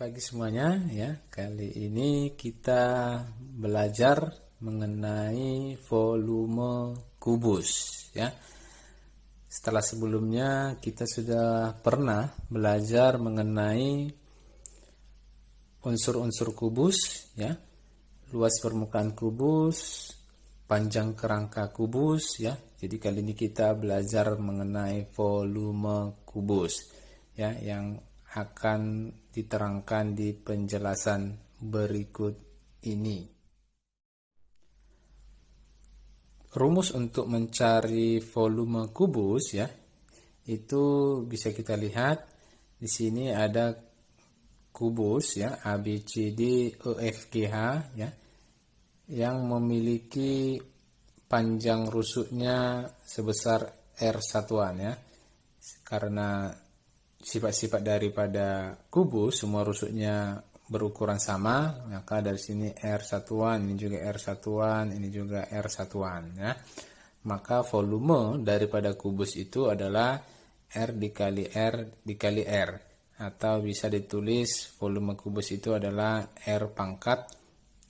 pagi semuanya ya. Kali ini kita belajar mengenai volume kubus ya. Setelah sebelumnya kita sudah pernah belajar mengenai unsur-unsur kubus ya. Luas permukaan kubus, panjang kerangka kubus ya. Jadi kali ini kita belajar mengenai volume kubus ya, yang akan diterangkan di penjelasan berikut ini. Rumus untuk mencari volume kubus ya, itu bisa kita lihat di sini ada kubus ya, A B C D E F G H ya, yang memiliki panjang rusuknya sebesar R satuan ya. Karena sifat-sifat daripada kubus semua rusuknya berukuran sama, maka dari sini R satuan, ini juga R satuan, ini juga R satuan ya. Maka volume daripada kubus itu adalah R dikali R dikali R, atau bisa ditulis volume kubus itu adalah R pangkat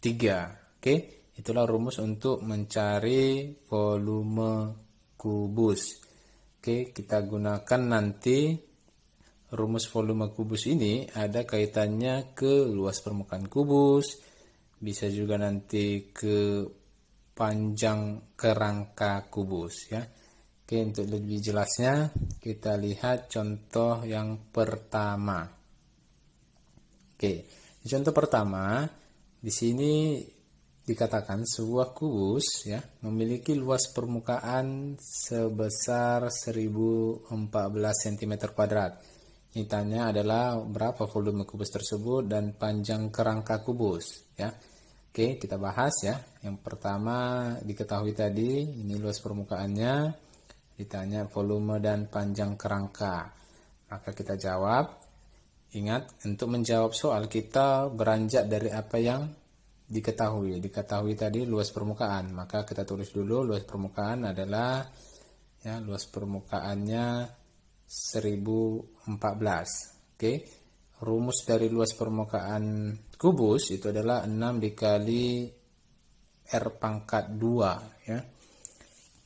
3. Oke, itulah rumus untuk mencari volume kubus. Oke, kita gunakan nanti rumus volume kubus ini ada kaitannya ke luas permukaan kubus, bisa juga nanti ke panjang kerangka kubus ya. Oke, untuk lebih jelasnya kita lihat contoh yang pertama. Oke, di contoh pertama di sini dikatakan sebuah kubus ya memiliki luas permukaan sebesar 1014 cm². Ditanya adalah berapa volume kubus tersebut dan panjang kerangka kubus ya. Oke, kita bahas ya. Yang pertama diketahui tadi, ini luas permukaannya, ditanya volume dan panjang kerangka. Maka kita jawab. Ingat, untuk menjawab soal kita beranjak dari apa yang diketahui. Diketahui tadi luas permukaan, maka kita tulis dulu luas permukaan adalah ya, luas permukaannya 1014. Oke. Rumus dari luas permukaan kubus itu adalah 6 dikali R pangkat 2 ya.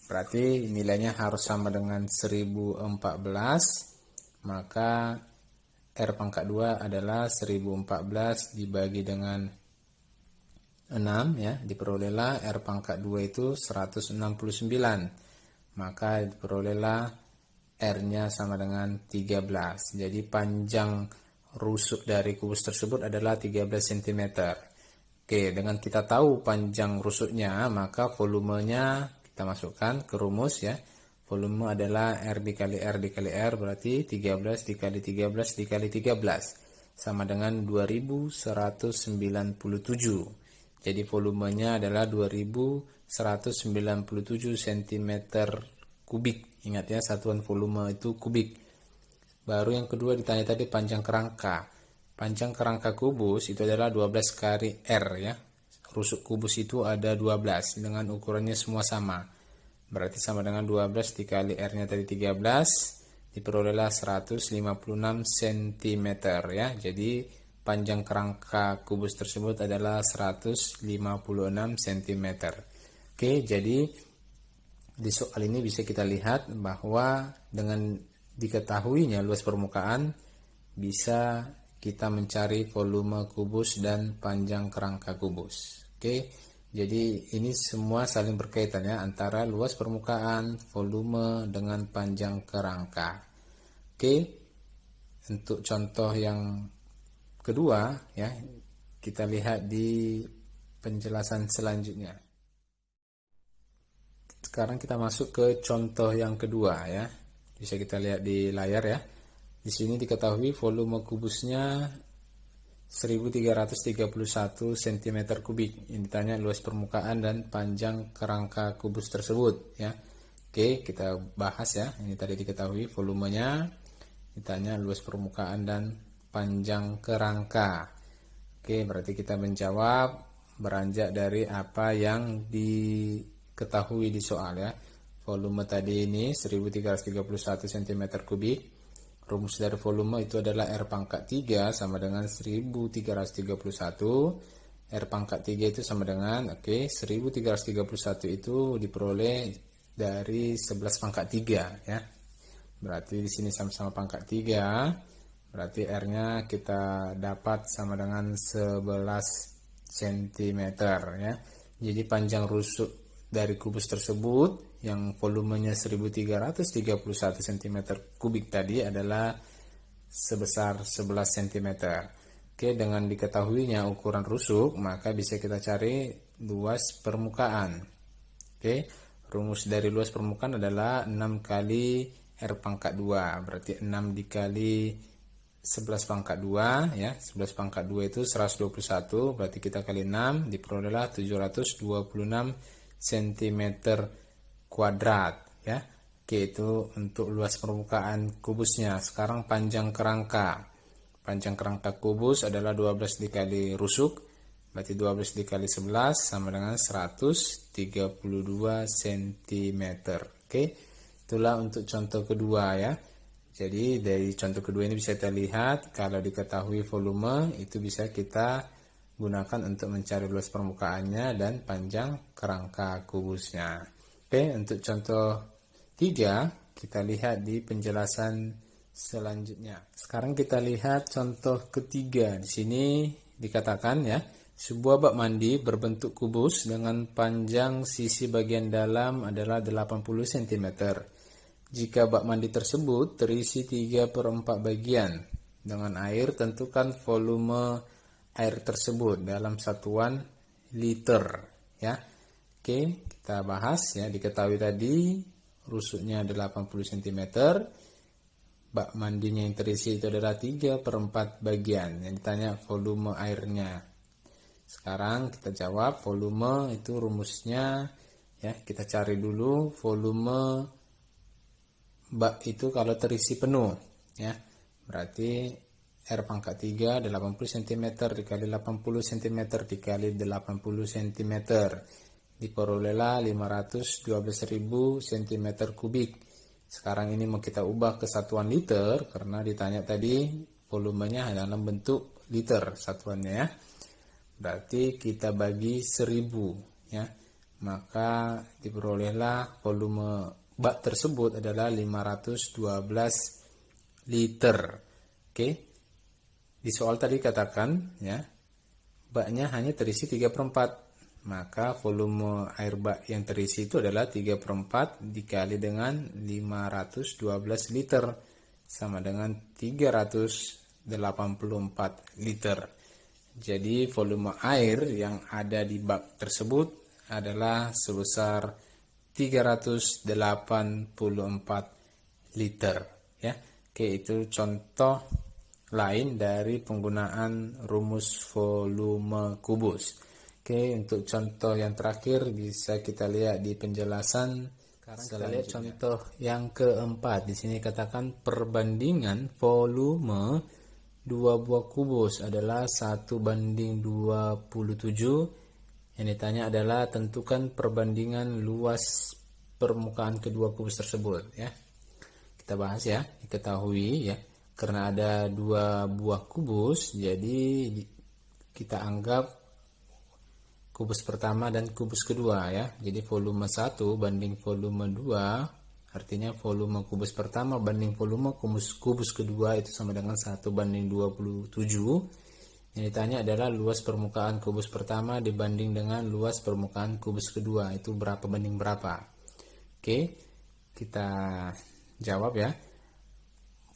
Berarti nilainya harus sama dengan 1014, maka R pangkat 2 adalah 1014 dibagi dengan 6 ya, diperolehlah R pangkat 2 itu 169, maka diperolehlah R-nya sama dengan 13. Jadi panjang rusuk dari kubus tersebut adalah 13 cm. Oke, dengan kita tahu panjang rusuknya, maka volumenya kita masukkan ke rumus ya. Volume adalah R dikali R dikali R, berarti 13 dikali 13 dikali 13 sama dengan 2197. Jadi volumenya adalah 2197 cm3. Ingat ya, satuan volume itu kubik. Baru yang kedua ditanya tadi panjang kerangka. Panjang kerangka kubus itu adalah 12 kali R ya. Rusuk kubus itu ada 12 dengan ukurannya semua sama. Berarti sama dengan 12 dikali R-nya tadi 13, diperolehlah 156 cm ya. Jadi panjang kerangka kubus tersebut adalah 156 cm. Oke, jadi di soal ini bisa kita lihat bahwa dengan diketahuinya luas permukaan bisa kita mencari volume kubus dan panjang kerangka kubus. Oke, jadi ini semua saling berkaitan ya, antara luas permukaan, volume dengan panjang kerangka. Oke, untuk contoh yang kedua ya, kita lihat di penjelasan selanjutnya. Sekarang kita masuk ke contoh yang kedua ya. Bisa kita lihat di layar ya. Di sini diketahui volume kubusnya 1331 cm3. Yang ditanya luas permukaan dan panjang kerangka kubus tersebut ya. Oke, kita bahas ya. Ini tadi diketahui volumenya, ditanya luas permukaan dan panjang kerangka. Oke, berarti kita menjawab beranjak dari apa yang diketahui di soal ya. Volume tadi ini 1331 cm3, Rumus dari volume itu adalah R pangkat 3 sama dengan 1331. R pangkat 3 itu sama dengan, 1331 itu diperoleh dari 11 pangkat 3 ya. Berarti di sini sama-sama pangkat 3. Berarti R-nya kita dapat sama dengan 11 cm ya. Jadi panjang rusuk dari kubus tersebut yang volumenya 1331 cm kubik tadi adalah sebesar 11 cm. Dengan diketahuinya ukuran rusuk, maka bisa kita cari luas permukaan. Rumus dari luas permukaan adalah 6 kali R pangkat 2, berarti 6 dikali 11 pangkat 2 ya. 11 pangkat 2 itu 121, berarti kita kali 6 diperolehlah 726 cm kuadrat ya. Itu untuk luas permukaan kubusnya. Sekarang panjang kerangka. Panjang kerangka kubus adalah 12 dikali rusuk, berarti 12 dikali 11 sama dengan 132 cm. Itulah untuk contoh kedua ya. Jadi dari contoh kedua ini bisa kita lihat kalau diketahui volume itu bisa kita gunakan untuk mencari luas permukaannya dan panjang kerangka kubusnya. Untuk contoh 3 kita lihat di penjelasan selanjutnya. Sekarang kita lihat contoh ketiga. Di sini dikatakan ya, sebuah bak mandi berbentuk kubus dengan panjang sisi bagian dalam adalah 80 cm. Jika bak mandi tersebut terisi 3/4 bagian dengan air, tentukan volume air tersebut dalam satuan liter ya. Kita bahas ya, diketahui tadi rusuknya 80 cm, bak mandinya yang terisi itu adalah 3/4 bagian. Yang ditanya volume airnya. Sekarang kita jawab volume itu rumusnya ya, kita cari dulu volume bak itu kalau terisi penuh ya. Berarti R pangkat 3 80 cm dikali 80 cm dikali 80 cm diperolehlah 512.000 cm kubik. Sekarang ini mau kita ubah ke satuan liter karena ditanya tadi volumenya dalam bentuk liter satuannya ya. Berarti kita bagi 1000 ya. Maka diperolehlah volume bak tersebut adalah 512 liter. Di soal tadi katakan ya, baknya hanya terisi 3/4. Maka volume air bak yang terisi itu adalah 3/4 dikali dengan 512 liter sama dengan 384 liter. Jadi volume air yang ada di bak tersebut adalah sebesar 384 liter ya. Itu contoh lain dari penggunaan rumus volume kubus. Untuk contoh yang terakhir bisa kita lihat di penjelasan. Sekarang kita lihat contoh yang keempat. Di sini katakan perbandingan volume dua buah kubus adalah 1:27. Yang ditanya adalah tentukan perbandingan luas permukaan kedua kubus tersebut ya. Kita bahas ya, diketahui ya, karena ada dua buah kubus, jadi kita anggap kubus pertama dan kubus kedua ya. Jadi volume 1 banding volume 2, artinya volume kubus pertama banding volume kubus kedua itu sama dengan 1:27. Yang ditanya adalah luas permukaan kubus pertama dibanding dengan luas permukaan kubus kedua, itu berapa banding berapa. Kita jawab ya.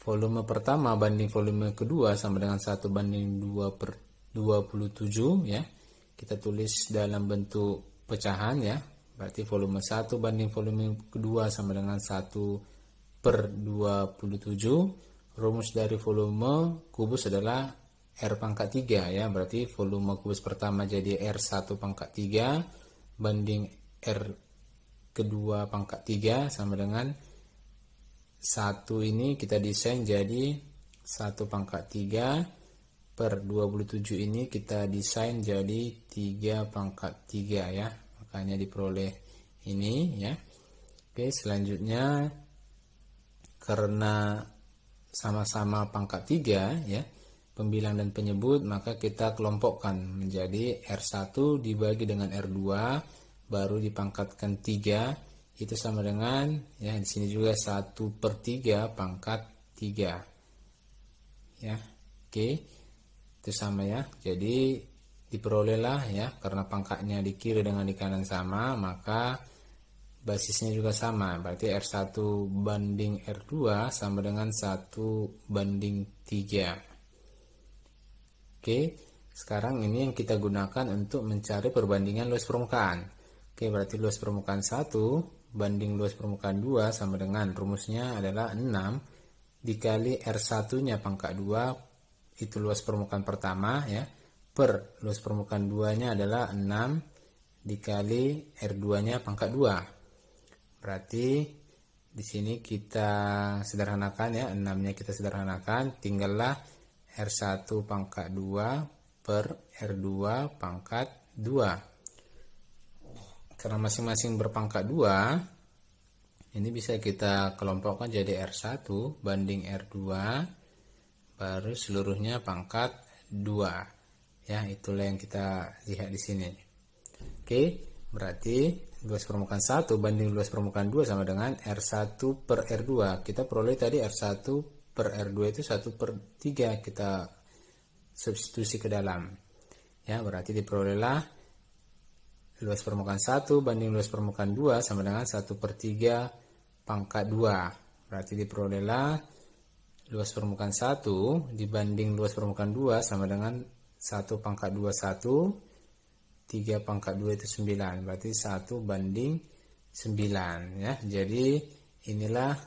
Volume pertama banding volume kedua sama dengan 1:2/27 ya. Kita tulis dalam bentuk pecahan ya. Berarti volume 1 banding volume kedua sama dengan 1/27. Rumus dari volume kubus adalah R pangkat 3 ya. Berarti volume kubus pertama jadi R1 pangkat 3 banding R kedua pangkat 3 sama dengan 1 ini kita desain jadi 1 pangkat 3/27 ini kita desain jadi 3 pangkat 3 ya. Makanya diperoleh ini ya. Selanjutnya karena sama-sama pangkat 3 ya, pembilang dan penyebut, maka kita kelompokkan menjadi R1 dibagi dengan R2 baru dipangkatkan 3, itu sama dengan ya di sini juga 1/3 pangkat 3 ya. Oke, itu sama ya. Jadi diperolehlah ya, karena pangkatnya di kiri dengan di kanan sama, maka basisnya juga sama. Berarti R1 banding R2 sama dengan 1/3. Oke, sekarang ini yang kita gunakan untuk mencari perbandingan luas permukaan. Oke, berarti luas permukaan 1 banding luas permukaan 2 sama dengan, rumusnya adalah 6 dikali R1-nya pangkat 2, itu luas permukaan pertama ya, per luas permukaan 2-nya adalah 6 dikali R2-nya pangkat 2. Berarti di sini kita sederhanakan ya, 6-nya kita sederhanakan, tinggallah R1 pangkat 2 per R2 pangkat 2. Karena masing-masing berpangkat 2, ini bisa kita kelompokkan jadi R1 banding R2 baru seluruhnya pangkat 2. Ya, itulah yang kita lihat di sini. Oke, berarti luas permukaan 1 banding luas permukaan 2 sama dengan R1 per R2. Kita peroleh tadi R1 per R2 itu 1/3, kita substitusi ke dalam. Ya, berarti diperolehlah luas permukaan 1 banding luas permukaan 2 sama dengan 1/3 pangkat 2. Berarti diperolehlah luas permukaan 1 dibanding luas permukaan 2 sama dengan 1 pangkat 2 1, 3 pangkat 2 itu 9, berarti 1 banding 9 ya. Jadi inilah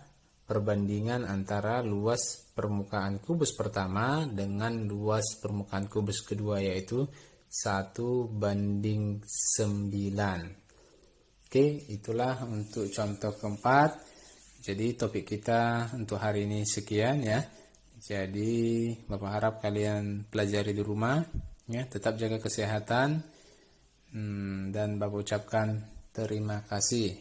perbandingan antara luas permukaan kubus pertama dengan luas permukaan kubus kedua, yaitu 1/9. Oke, itulah untuk contoh keempat. Jadi topik kita untuk hari ini sekian ya. Jadi Bapak harap kalian pelajari di rumah ya, tetap jaga kesehatan, dan Bapak ucapkan terima kasih.